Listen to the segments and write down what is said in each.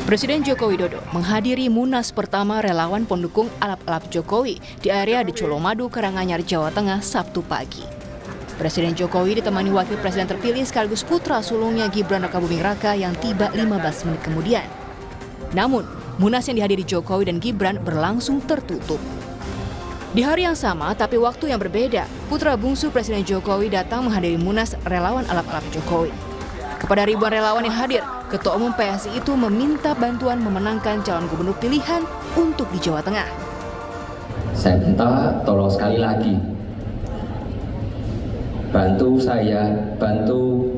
Presiden Joko Widodo menghadiri Munas pertama relawan pendukung alap-alap Jokowi di area di Colomadu, Karanganyar, Jawa Tengah, Sabtu pagi. Presiden Jokowi ditemani Wakil Presiden terpilih sekaligus putra sulungnya Gibran Rakabuming Raka yang tiba 15 menit kemudian. Namun, Munas yang dihadiri Jokowi dan Gibran berlangsung tertutup. Di hari yang sama, tapi waktu yang berbeda, putra bungsu Presiden Jokowi datang menghadiri Munas relawan alap-alap Jokowi. Kepada ribuan relawan yang hadir, Ketua Umum PSI itu meminta bantuan memenangkan calon gubernur pilihan untuk di Jawa Tengah. Saya minta tolong sekali lagi, bantu saya, bantu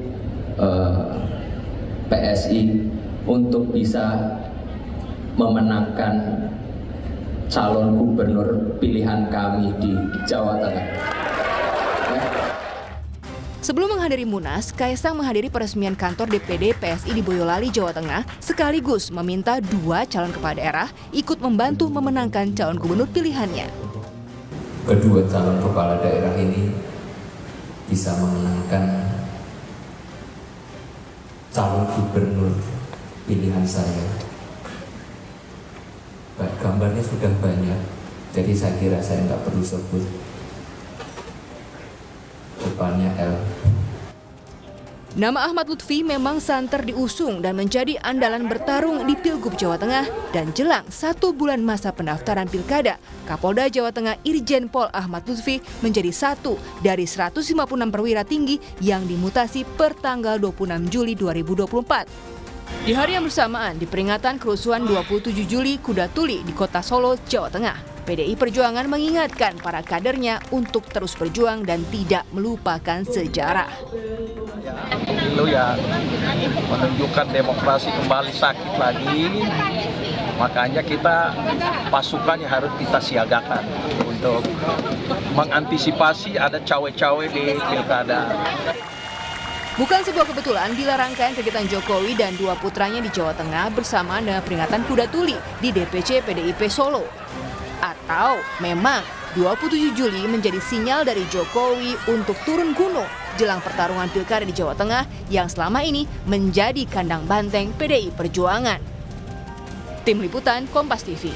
PSI untuk bisa memenangkan calon gubernur pilihan kami di Jawa Tengah. Sebelum menghadiri Munas, Kaisang menghadiri peresmian kantor DPD PSI di Boyolali, Jawa Tengah, sekaligus meminta dua calon kepala daerah ikut membantu memenangkan calon gubernur pilihannya. Kedua calon kepala daerah ini bisa memenangkan calon gubernur pilihan saya. Gambarnya sudah banyak, jadi saya kira saya nggak perlu sebut. Depannya L. Nama Ahmad Lutfi memang santer diusung dan menjadi andalan bertarung di Pilgub Jawa Tengah dan jelang 1 bulan masa pendaftaran pilkada, Kapolda Jawa Tengah Irjen Pol Ahmad Lutfi menjadi satu dari 156 perwira tinggi yang dimutasi per tanggal 26 Juli 2024. Di hari yang bersamaan, di peringatan kerusuhan 27 Juli Kuda Tuli di Kota Solo, Jawa Tengah, PDI Perjuangan mengingatkan para kadernya untuk terus berjuang dan tidak melupakan sejarah. Pemilu ya menunjukkan demokrasi kembali sakit lagi, makanya kita pasukannya harus kita siagakan untuk mengantisipasi ada cawe-cawe di pilkada. Bukan sebuah kebetulan bila rangkaian kegiatan Jokowi dan dua putranya di Jawa Tengah bersamaan dengan peringatan Kuda Tuli di DPC PDIP Solo. Atau memang 27 Juli menjadi sinyal dari Jokowi untuk turun gunung jelang pertarungan pilkada di Jawa Tengah yang selama ini menjadi kandang banteng PDI Perjuangan. Tim Liputan Kompas TV.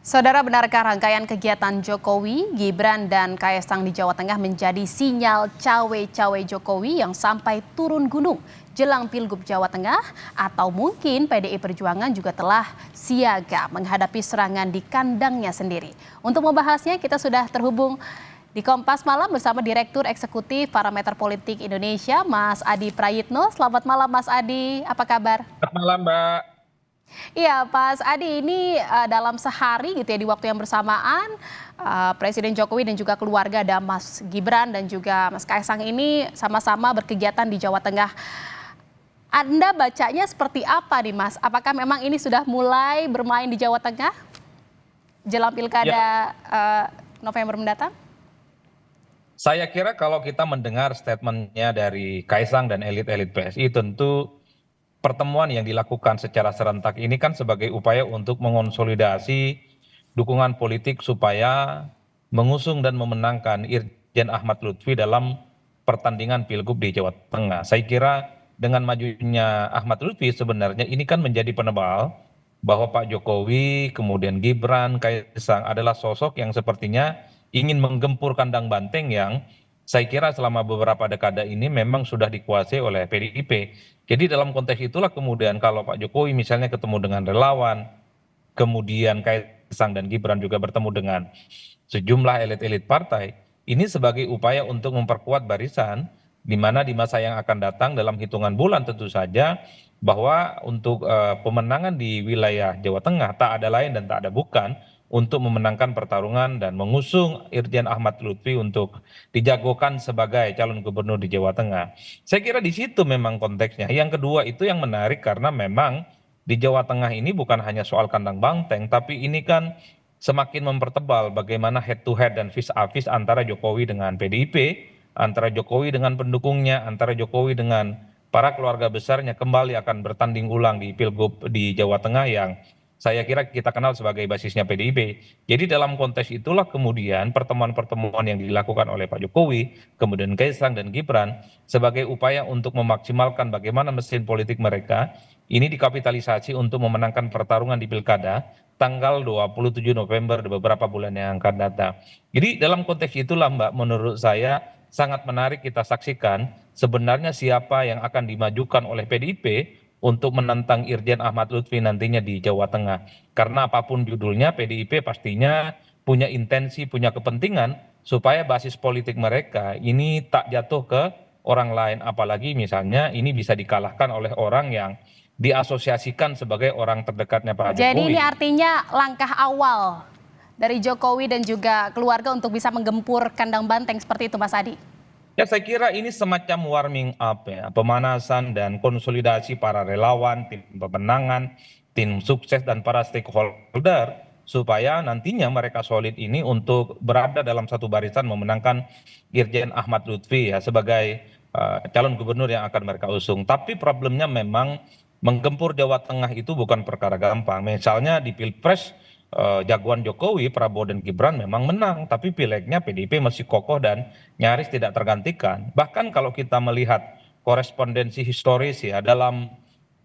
Saudara, benarkah rangkaian kegiatan Jokowi, Gibran, dan Kaisang di Jawa Tengah menjadi sinyal cawe-cawe Jokowi yang sampai turun gunung jelang Pilgub Jawa Tengah? Atau mungkin PDI Perjuangan juga telah siaga menghadapi serangan di kandangnya sendiri? Untuk membahasnya, kita sudah terhubung di Kompas Malam bersama Direktur Eksekutif Parameter Politik Indonesia, Mas Adi Prayitno. Selamat malam, Mas Adi. Apa kabar? Selamat malam, Mbak. Iya, Mas Adi, ini dalam sehari gitu ya, di waktu yang bersamaan Presiden Jokowi dan juga keluarga, ada Mas Gibran dan juga Mas Kaisang ini sama-sama berkegiatan di Jawa Tengah. Anda bacanya seperti apa nih, Mas? Apakah memang ini sudah mulai bermain di Jawa Tengah jelang pilkada November mendatang? Saya kira kalau kita mendengar statementnya dari Kaisang dan elit-elit PSI, tentu pertemuan yang dilakukan secara serentak ini kan sebagai upaya untuk mengonsolidasi dukungan politik supaya mengusung dan memenangkan Irjen Ahmad Lutfi dalam pertandingan Pilgub di Jawa Tengah. Saya kira dengan majunya Ahmad Lutfi sebenarnya ini kan menjadi penebal bahwa Pak Jokowi, kemudian Gibran, Kaisang adalah sosok yang sepertinya ingin menggempur kandang banteng yang saya kira selama beberapa dekade ini memang sudah dikuasai oleh PDIP. Jadi dalam konteks itulah kemudian kalau Pak Jokowi misalnya ketemu dengan relawan, kemudian Kaisang dan Gibran juga bertemu dengan sejumlah elit-elit partai, ini sebagai upaya untuk memperkuat barisan, di mana di masa yang akan datang dalam hitungan bulan tentu saja bahwa untuk pemenangan di wilayah Jawa Tengah tak ada lain dan tak ada bukan untuk memenangkan pertarungan dan mengusung Irjen Ahmad Lutfi untuk dijagokan sebagai calon gubernur di Jawa Tengah. Saya kira di situ memang konteksnya. Yang kedua itu yang menarik karena memang di Jawa Tengah ini bukan hanya soal kandang banteng, tapi ini kan semakin mempertebal bagaimana head to head dan vis a vis antara Jokowi dengan PDIP, antara Jokowi dengan pendukungnya, antara Jokowi dengan para keluarga besarnya kembali akan bertanding ulang di Pilgub di Jawa Tengah yang saya kira kita kenal sebagai basisnya PDIP. Jadi dalam konteks itulah kemudian pertemuan-pertemuan yang dilakukan oleh Pak Jokowi, kemudian Kaisang dan Gibran sebagai upaya untuk memaksimalkan bagaimana mesin politik mereka ini dikapitalisasi untuk memenangkan pertarungan di Pilkada tanggal 27 November di beberapa bulan yang akan datang. Jadi dalam konteks itulah Mbak, menurut saya sangat menarik kita saksikan sebenarnya siapa yang akan dimajukan oleh PDIP untuk menantang Irjen Ahmad Lutfi nantinya di Jawa Tengah. Karena apapun judulnya, PDIP pastinya punya intensi, punya kepentingan supaya basis politik mereka ini tak jatuh ke orang lain. Apalagi misalnya ini bisa dikalahkan oleh orang yang diasosiasikan sebagai orang terdekatnya Pak Jokowi. Jadi ini artinya langkah awal dari Jokowi dan juga keluarga untuk bisa menggempur kandang banteng seperti itu, Mas Adi. Ya saya kira ini semacam warming up ya, pemanasan dan konsolidasi para relawan, tim pemenangan, tim sukses dan para stakeholder supaya nantinya mereka solid ini untuk berada dalam satu barisan memenangkan Irjen Ahmad Lutfi ya sebagai calon gubernur yang akan mereka usung. Tapi problemnya memang menggempur Jawa Tengah itu bukan perkara gampang. Misalnya di Pilpres jagoan Jokowi, Prabowo dan Gibran memang menang, tapi pileknya PDIP masih kokoh dan nyaris tidak tergantikan. Bahkan kalau kita melihat korespondensi historis ya dalam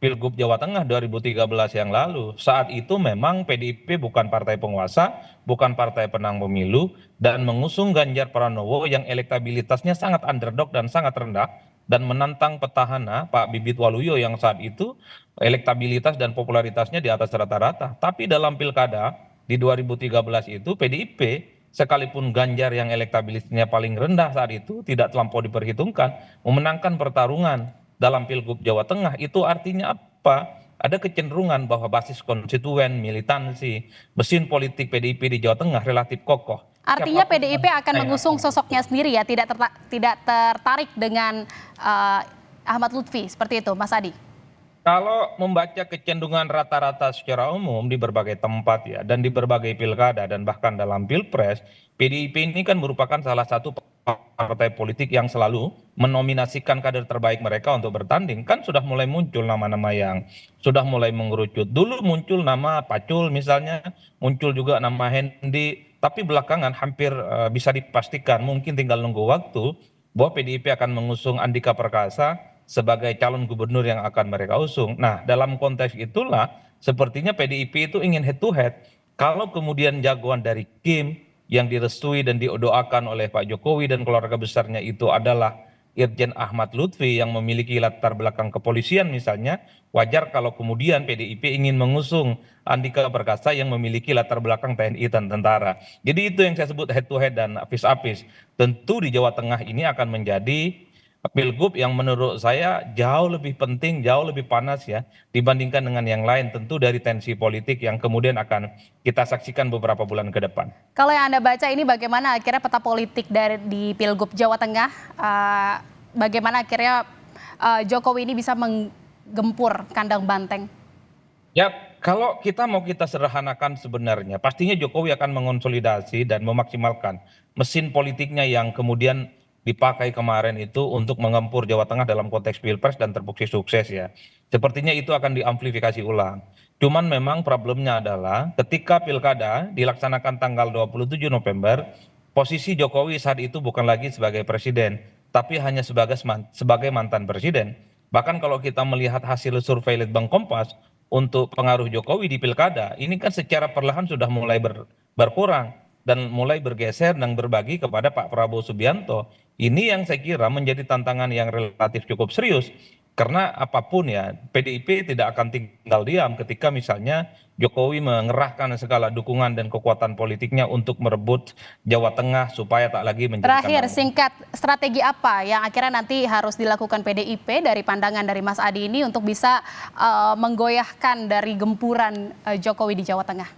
Pilgub Jawa Tengah 2013 yang lalu, saat itu memang PDIP bukan partai penguasa, bukan partai penang pemilu, dan mengusung Ganjar Pranowo yang elektabilitasnya sangat underdog dan sangat rendah, dan menantang petahana Pak Bibit Waluyo yang saat itu elektabilitas dan popularitasnya di atas rata-rata. Tapi dalam pilkada di 2013 itu PDIP sekalipun Ganjar yang elektabilitasnya paling rendah saat itu tidak terlampau diperhitungkan memenangkan pertarungan dalam Pilgub Jawa Tengah. Itu artinya apa? Ada kecenderungan bahwa basis konstituen, militansi, mesin politik PDIP di Jawa Tengah relatif kokoh. Artinya PDIP akan mengusung sosoknya sendiri ya, tidak tertarik dengan Ahmad Lutfi, seperti itu, Mas Adi? Kalau membaca kecenderungan rata-rata secara umum di berbagai tempat ya, dan di berbagai pilkada dan bahkan dalam pilpres, PDIP ini kan merupakan salah satu partai politik yang selalu menominasikan kader terbaik mereka untuk bertanding. Kan sudah mulai muncul nama-nama yang sudah mulai mengerucut. Dulu muncul nama Pacul misalnya, muncul juga nama Hendi, tapi belakangan hampir bisa dipastikan mungkin tinggal nunggu waktu bahwa PDIP akan mengusung Andika Perkasa sebagai calon gubernur yang akan mereka usung. Nah, dalam konteks itulah sepertinya PDIP itu ingin head to head. Kalau kemudian jagoan dari Kim yang direstui dan didoakan oleh Pak Jokowi dan keluarga besarnya itu adalah Irjen Ahmad Lutfi yang memiliki latar belakang kepolisian misalnya, wajar kalau kemudian PDIP ingin mengusung Andika Perkasa yang memiliki latar belakang TNI dan tentara. Jadi itu yang saya sebut head to head dan apis-apis. Tentu di Jawa Tengah ini akan menjadi pilgub yang menurut saya jauh lebih penting, jauh lebih panas ya dibandingkan dengan yang lain, tentu dari tensi politik yang kemudian akan kita saksikan beberapa bulan ke depan. Kalau yang Anda baca ini bagaimana akhirnya peta politik di Pilgub Jawa Tengah, bagaimana akhirnya Jokowi ini bisa menggempur kandang banteng? Ya, kalau kita mau kita sederhanakan sebenarnya, pastinya Jokowi akan mengonsolidasi dan memaksimalkan mesin politiknya yang kemudian dipakai kemarin itu untuk mengempur Jawa Tengah dalam konteks pilpres dan terbukti sukses ya. Sepertinya itu akan diamplifikasi ulang. Cuman memang problemnya adalah ketika pilkada dilaksanakan tanggal 27 November, posisi Jokowi saat itu bukan lagi sebagai presiden, tapi hanya sebagai mantan presiden. Bahkan kalau kita melihat hasil survei Litbang Kompas untuk pengaruh Jokowi di pilkada, ini kan secara perlahan sudah mulai berkurang dan mulai bergeser dan berbagi kepada Pak Prabowo Subianto. Ini yang saya kira menjadi tantangan yang relatif cukup serius. Karena apapun ya, PDIP tidak akan tinggal diam ketika misalnya Jokowi mengerahkan segala dukungan dan kekuatan politiknya untuk merebut Jawa Tengah supaya tak lagi menjadi Terakhir, singkat, strategi apa yang akhirnya nanti harus dilakukan PDIP dari pandangan dari Mas Adi ini untuk bisa menggoyahkan dari gempuran Jokowi di Jawa Tengah?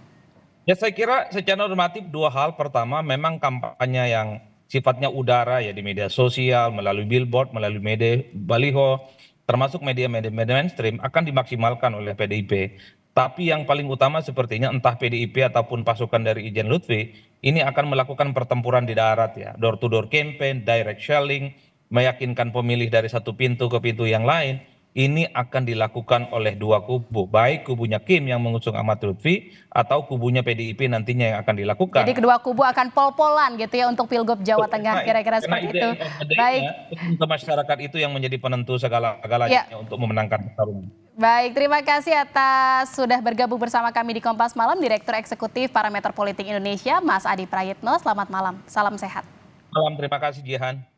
Ya saya kira secara normatif dua hal. Pertama memang kampanye yang sifatnya udara ya di media sosial, melalui billboard, melalui media baliho, termasuk media-media mainstream akan dimaksimalkan oleh PDIP. Tapi yang paling utama sepertinya entah PDIP ataupun pasukan dari Irjen Lutfi ini akan melakukan pertempuran di darat ya, door to door campaign, direct selling, meyakinkan pemilih dari satu pintu ke pintu yang lain ini akan dilakukan oleh dua kubu, baik kubunya Kim yang mengusung Ahmad Lutfi atau kubunya PDIP nantinya yang akan dilakukan. Jadi kedua kubu akan pol-polan gitu ya untuk Pilgub Jawa Tengah, kira-kira seperti itu. Baik. Ke masyarakat itu yang menjadi penentu segala-galanya untuk memenangkan pertarungan. Baik, terima kasih atas sudah bergabung bersama kami di Kompas Malam, Direktur Eksekutif Parameter Politik Indonesia, Mas Adi Prayitno. Selamat malam, salam sehat. Malam, terima kasih Jihan.